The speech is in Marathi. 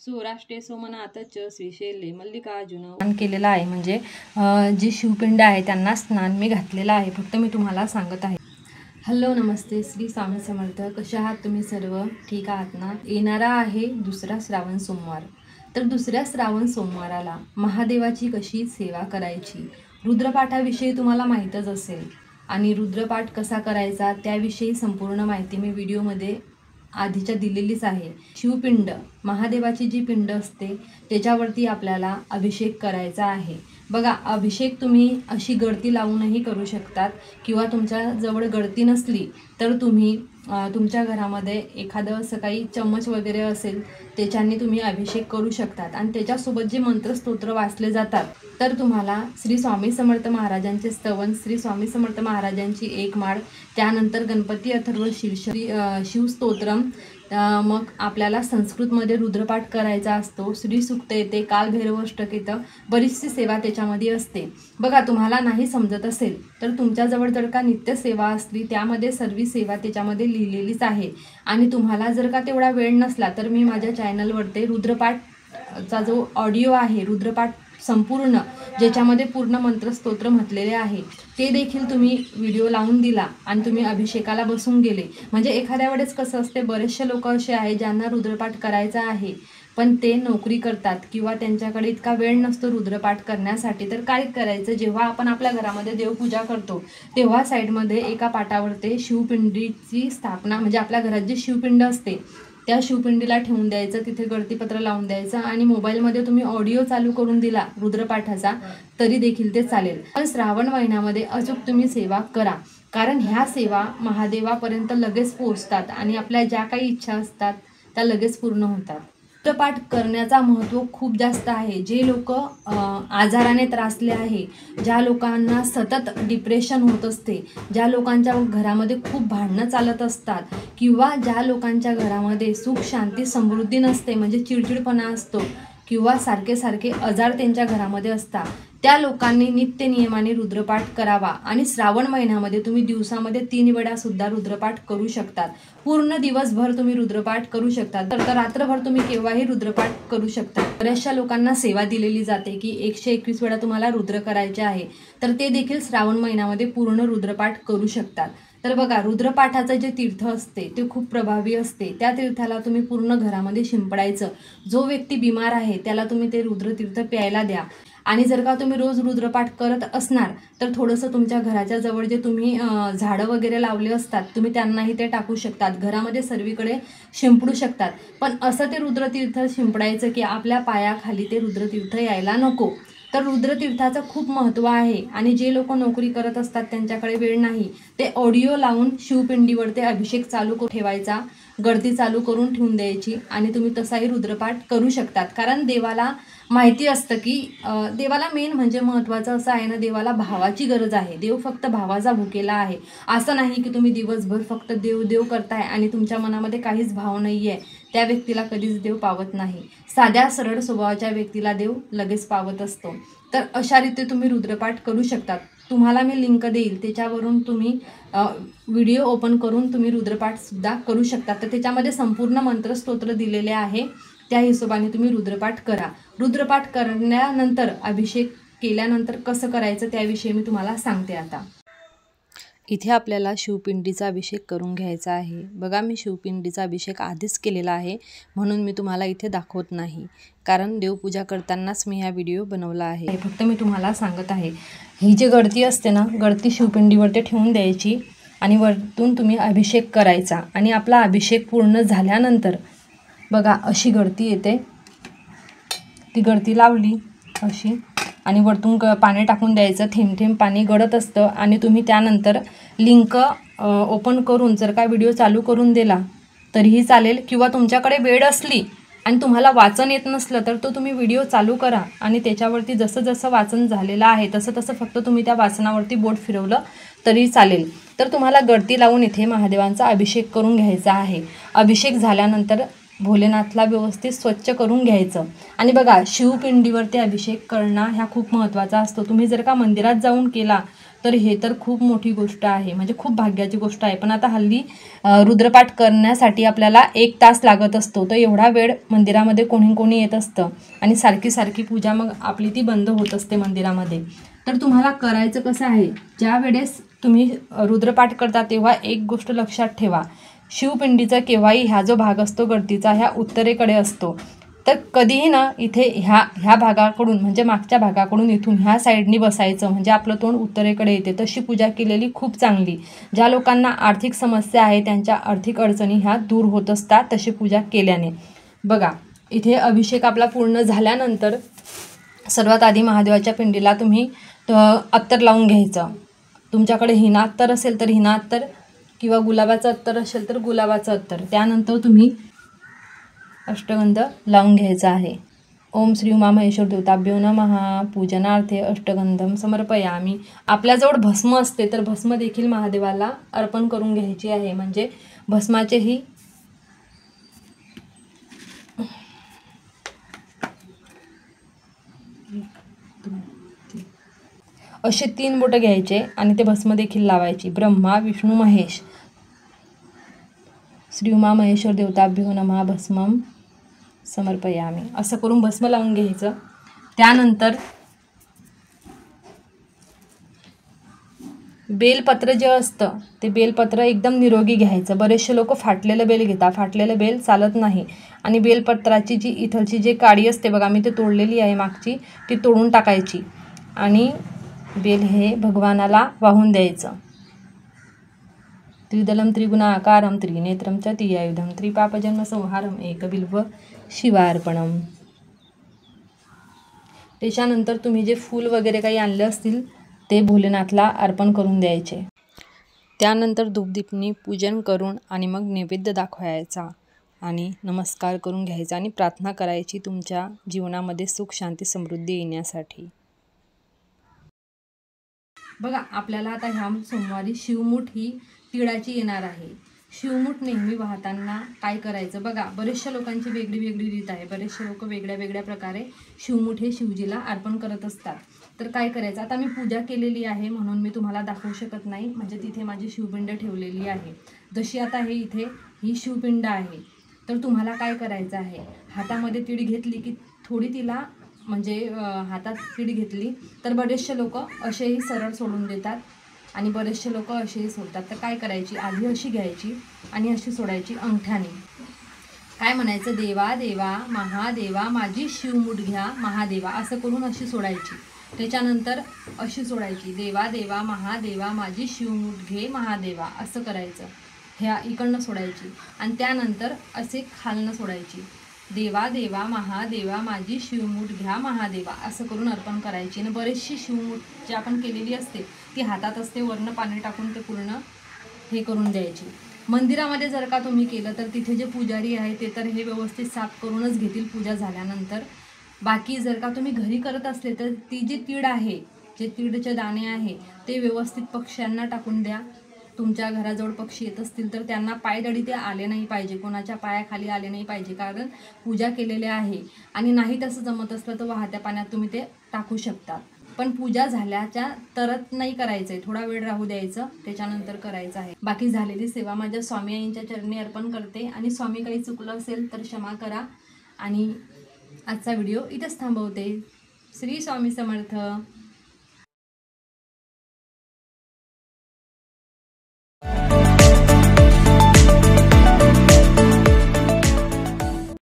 सौराष्ट्रे सोमनाथच श्रीशैले मल्लिकार्जुन केलेला आहे. म्हणजे जे शिवपिंड आहे त्यांना स्नान मी घातलेलं आहे. फक्त मी तुम्हाला सांगत आहे. हॅलो नमस्ते, श्री स्वामी समर्थ. कशा आहात तुम्ही सर्व? ठीक आहात ना? येणारा आहे दुसरा श्रावण सोमवार. तर दुसऱ्या श्रावण सोमवाराला महादेवाची कशी सेवा करायची, रुद्रपाठाविषयी तुम्हाला माहीतच असेल. आणि रुद्रपाठ कसा करायचा त्याविषयी संपूर्ण माहिती मी व्हिडिओमध्ये आधीच्या दिलेलीच आहे. शिवपिंड, महादेवाची जी पिंड असते त्याच्यावरती आपल्याला अभिषेक करायचा आहे. बघा, अभिषेक तुम्ही अशी गळती लावूनही करू शकतात किंवा तुमच्याजवळ गळती नसली तर तुम्ही तुमच्या घरामध्ये एखादं असं काही चम्मच वगैरे असेल त्याच्याने तुम्ही अभिषेक करू शकतात. आणि त्याच्यासोबत जे मंत्रस्तोत्र वाचले जातात तर तुम्हाला श्री स्वामी समर्थ महाराजांचे स्तवन, श्री स्वामी समर्थ महाराजांची एक माळ, त्यानंतर गणपती अथर्व शिवस्तोत्रम, मग आपल्याला संस्कृतमध्ये रुद्रपाठ करायचा असतो, श्री सूक्त येते, कालभैरवाष्टक येतं, बरीचशी सेवा त्याच्यामध्ये असते. बघा, तुम्हाला नाही समजत असेल तर तुमच्याजवळ जर का नित्यसेवा असली त्यामध्ये सर्व सेवा त्याच्यामध्ये लिहिलेलीच आहे. आणि तुम्हाला जर का तेवढा वेळ नसला तर मी माझ्या चॅनलवरती रुद्रपाठचा जो ऑडिओ आहे, रुद्रपाठ संपूर्ण ज्याच्यामध्ये पूर्ण मंत्रस्तोत्र म्हटलेले आहे ते देखील तुम्ही व्हिडिओ लावून दिला आणि तुम्ही अभिषेकाला बसून गेले. म्हणजे एखाद्या वेळेस कसं असते, बरेचसे लोक असे आहे ज्यांना रुद्रपाठ करायचा आहे पण ते नोकरी करतात किंवा त्यांच्याकडे इतका वेळ नसतो रुद्रपाठ करण्यासाठी. तर काय करायचं, जेव्हा आपण आपल्या घरामध्ये देवपूजा करतो तेव्हा साईडमध्ये एका पाटावरती शिवपिंडीची स्थापना, म्हणजे आपल्या घरात जी शिवपिंड असते त्या शिवपिंडीला ठेवून द्यायचं, तिथे गळतीपत्र लावून द्यायचं आणि मोबाईलमध्ये तुम्ही ऑडिओ चालू करून दिला रुद्रपाठाचा तरी देखील ते चालेल. पण श्रावण महिन्यामध्ये अचूक तुम्ही सेवा करा, कारण ह्या सेवा महादेवापर्यंत लगेच पोहोचतात आणि आपल्या ज्या काही इच्छा असतात त्या लगेच पूर्ण होतात. रुद्रपाठ करण्याचा महत्त्व खूप जास्त आहे. जे लोक आजाराने त्रासले आहे, ज्या लोकांना सतत डिप्रेशन होत असते, ज्या लोकांच्या घरामध्ये खूप भांडणं चालत असतात किंवा ज्या लोकांच्या घरामध्ये सुख शांती समृद्धी नसते, म्हणजे चिडचिडपणा असतो किंवा सारखे सारखे आजार त्यांच्या घरामध्ये असतात, त्या लोकांनी नित्य नियमाने रुद्रपाठ करावा. आणि श्रावण महिन्यामध्ये तुम्ही दिवसामध्ये 3 वेळा सुद्धा रुद्रपाठ करू शकतात. पूर्ण दिवसभर तुम्ही रुद्रपाठ करू शकता, तर रात्रभर तुम्ही केव्हाही रुद्रपाठ करू शकता. बऱ्याचशा लोकांना सेवा दिलेली जाते की 121 वेळा तुम्हाला रुद्र करायचे आहे, तर ते देखील श्रावण महिन्यामध्ये पूर्ण रुद्रपाठ करू शकतात. तर बघा, रुद्रपाठाचं जे तीर्थ असते ते खूप प्रभावी असते. त्या तीर्थाला तुम्ही पूर्ण घरामध्ये शिंपडायचं. जो व्यक्ती बिमार आहे त्याला तुम्ही ते रुद्रतीर्थ प्यायला द्या. आणि जर का तुम्ही रोज रुद्रपाठ करत असणार तर थोडंसं तुमच्या घराच्या जवळ जे तुम्ही झाडं वगैरे लावले असतात तुम्ही त्यांनाही ते टाकू शकतात, घरामध्ये सर्वीकडे शिंपडू शकतात. पण असं ते रुद्रतीर्थ शिंपडायचं की आपल्या पायाखाली ते रुद्रतीर्थ यायला नको. तर रुद्रतीर्थाचं खूप महत्त्व आहे. आणि जे लोक नोकरी करत असतात त्यांच्याकडे वेळ नाही, ते ऑडिओ लावून शिवपिंडीवर ते अभिषेक चालू करून ठेवायचा, गळती चालू करून ठेवून द्यायची आणि तुम्ही तसाही रुद्रपाठ करू शकतात. कारण देवाला माहिती असतं की देवाला मेन म्हणजे महत्त्वाचं असं आहे ना, देवाला भावाची गरज आहे. देव फक्त भावाचा भुकेला आहे. असं नाही की तुम्ही दिवसभर फक्त देव देव करताय आणि तुमच्या मनामध्ये काहीच भाव नाही आहे, त्या व्यक्तीला कधीच देव पावत नाही. साध्या सरळ स्वभावाच्या व्यक्तीला देव लगेच पावत असतो. तर अशा रीती तुम्ही रुद्रपाठ करू शकतात. तुम्हाला मी लिंक देईल, त्याच्यावरून तुम्ही व्हिडिओ ओपन करून तुम्ही रुद्रपाठसुद्धा करू शकता. तर त्याच्यामध्ये संपूर्ण मंत्रस्तोत्र दिलेले आहे, त्या हिशोबाने तुम्ही रुद्रपाठ करा. रुद्रपाठ करण्यानंतर अभिषेक केल्यानंतर कसं करायचं त्याविषयी मी तुम्हाला सांगते. आता इथे आपल्याला शिवपिंडीचा अभिषेक करून घ्यायचा आहे. बघा, मी शिवपिंडीचा अभिषेक आधीच केलेला आहे म्हणून मी तुम्हाला इथे दाखवत नाही, कारण देवपूजा करतानाच मी हा व्हिडिओ बनवला आहे. फक्त मी तुम्हाला सांगत आहे. ही जी गळती असते ना, गळती शिवपिंडीवरती ठेवून द्यायची आणि वरतून तुम्ही अभिषेक करायचा. आणि आपला अभिषेक पूर्ण झाल्यानंतर बघा अशी गळती येते, ती गळती लावली अशी आणि वरतून पाणी टाकून द्यायचं. थेंब थेंब पाणी गळत असतं आणि तुम्ही त्यानंतर लिंक ओपन करून जर का व्हिडिओ चालू करून दिला तरीही चालेल, किंवा तुमच्याकडे वेळ असली आणि तुम्हाला वाचन येत नसलं तर तो तुम्ही व्हिडिओ चालू करा आणि त्याच्यावरती जसं जसं वाचन झालेलं आहे तसं तसं फक्त तुम्ही त्या वाचनावरती बोट फिरवलं तरी चालेल. तर तुम्हाला गळती लावून इथे महादेवांचा अभिषेक करून घ्यायचा आहे. अभिषेक झाल्यानंतर भोलेनाथला व्यवस्थित स्वच्छ करून घ्यायचं. आणि बघा, शिवपिंडीवरती अभिषेक करणं ह्या खूप महत्त्वाचा असतो. तुम्ही जर का मंदिरात जाऊन केला तर हे तर खूप मोठी गोष्ट आहे, म्हणजे खूप भाग्याची गोष्ट आहे. पण आता हल्ली रुद्रपाठ करण्यासाठी आपल्याला 1 तास लागत असतो, तर एवढा वेळ मंदिरामध्ये कोणी कोणी येत असतं आणि सारखी सारखी पूजा मग आपली ती बंद होत असते मंदिरामध्ये. तर तुम्हाला करायचं कसं आहे, ज्या वेळेस तुम्ही रुद्रपाठ करता तेव्हा एक गोष्ट लक्षात ठेवा, शिवपिंडीचा केव्हाही ह्या जो भाग असतो गळतीचा ह्या उत्तरेकडे असतो. तर कधीही ना इथे ह्या भागाकडून म्हणजे मागच्या भागाकडून इथून ह्या साईडनी बसायचं, म्हणजे आपलं तोंड उत्तरेकडे येते. तशी पूजा केलेली खूप चांगली. ज्या लोकांना आर्थिक समस्या आहे त्यांच्या आर्थिक अडचणी ह्या दूर होत असतात तशी पूजा केल्याने. बघा इथे अभिषेक आपला पूर्ण झाल्यानंतर सर्वात आधी महादेवाच्या पिंडीला तुम्ही अत्तर लावून घ्यायचं. तुमच्याकडे हिना अत्तर असेल तर हिना अत्तर किंवा गुलाबाचं अत्तर असेल तर गुलाबाचं अत्तर. त्यानंतर तुम्ही अष्टगंध लावून घ्यायचा आहे. ओम श्री उमा महेश्वर देवताभ्यो नमः. पूजनार्थे अष्टगंधम समर्पयामी. आपल्याजवळ भस्म असते तर भस्म देखील महादेवाला अर्पण करून घ्यायची आहे. म्हणजे भस्माचेही असे 3 बोटं घ्यायचे आणि ते भस्म देखील लावायची. ब्रह्मा विष्णू महेश. श्री उमा महेश्वर देवताभ्यो नमः भस्मम समर्पयामी असं करून भस्म लावून घ्यायचं. त्यानंतर बेलपत्र जे असतं ते बेलपत्र एकदम निरोगी घ्यायचं. बरेचसे लोक फाटलेलं बेल घेतात, फाटलेलं बेल चालत नाही. आणि बेलपत्राची जी इथलची जी काडी असते बघा, मी ते तोडलेली आहे मागची, ती तोडून टाकायची आणि बेल हे भगवानाला वाहून द्यायचं. त्रिदलम त्रिगुणाकारम त्रिनेत्रम च तियायुधम त्रिपापजन्म संहारम एकबिल्व शिवार्पणम. त्याच्यानंतर तुम्ही जे फूल वगैरे काही आणले असतील ते भोलेनाथला अर्पण करून द्यायचे. त्यानंतर धूपदीपनी पूजन करून आणि मग नैवेद्य दाखवायचा आणि नमस्कार करून घ्यायचा आणि प्रार्थना करायची तुमच्या जीवनामध्ये सुख शांती समृद्धी येण्यासाठी. बघा आपल्याला आता ह्या सोमवारी शिवमुठ ही तिळाची येणार आहे. शिवमुठ नेहमी वाहताना काय करायचं बघा, बरेचशा लोकांची वेगळी वेगळी रीत आहे. बरेचसे लोक वेगळ्या वेगळ्या प्रकारे शिवमुठ हे शिवजीला अर्पण करत असतात. तर काय करायचं, आता मी पूजा केलेली आहे म्हणून मी तुम्हाला दाखवू शकत नाही, म्हणजे तिथे माझी शिवपिंड ठेवलेली आहे. जशी आता हे इथे ही शिवपिंड आहे. तर तुम्हाला काय करायचं आहे, हातामध्ये तीळ घेतली की थोडी तिला म्हणजे हातात तीळ घेतली तर बरेचसे लोक असेही सरळ सोडून देतात आणि बरेचसे लोक असेही सोडतात. तर काय करायची, आधी अशी घ्यायची आणि अशी सोडायची अंगठ्याने. काय म्हणायचं, देवा देवा महादेवा माझी शिवमुठ घ्या महादेवा असं करून अशी सोडायची. त्याच्यानंतर अशी सोडायची, देवा देवा महादेवा माझी शिवमुठ घे महादेवा असं करायचं. ह्या इकडनं सोडायची आणि त्यानंतर असे खालनं सोडायची. देवा देवा महादेवा माझी शिवमुठ घ्या महादेवा असं करून अर्पण करायची. आणि बरीचशी शिवमुठ जी आपण केलेली असते ती हातात असते, वरनं पाणी टाकून ते पूर्ण हे करून द्यायची. मंदिरामध्ये जर का तुम्ही केलं तर तिथे जे पुजारी आहे ते तर हे व्यवस्थित साफ करूनच घेतील पूजा झाल्यानंतर. बाकी जर का तुम्ही घरी करत असले तर ती जी तीळ आहे, जे तीळचे दाणे आहे ते व्यवस्थित पक्ष्यांना टाकून द्या. तुमच्या घराजवळ पक्षी येत असतील तर त्यांना पायदळी ते आले नाही पाहिजे, कोणाच्या पायाखाली आले नाही पाहिजे, कारण पूजा केलेली आहे. आणि नाही तसं जमत असलं तर वाहत्या पाण्यात तुम्ही ते टाकू शकता. पण पूजा झाल्याच्या तरत नाही करायचं आहे, थोडा वेळ राहू द्यायचं, त्याच्यानंतर करायचं आहे. बाकी झालेली सेवा माझ्या स्वामी आईंच्या चरणी अर्पण करते आणि स्वामी काही चुकलं असेल तर क्षमा करा. आणि आजचा व्हिडिओ इथेच थांबवते. श्री स्वामी समर्थ.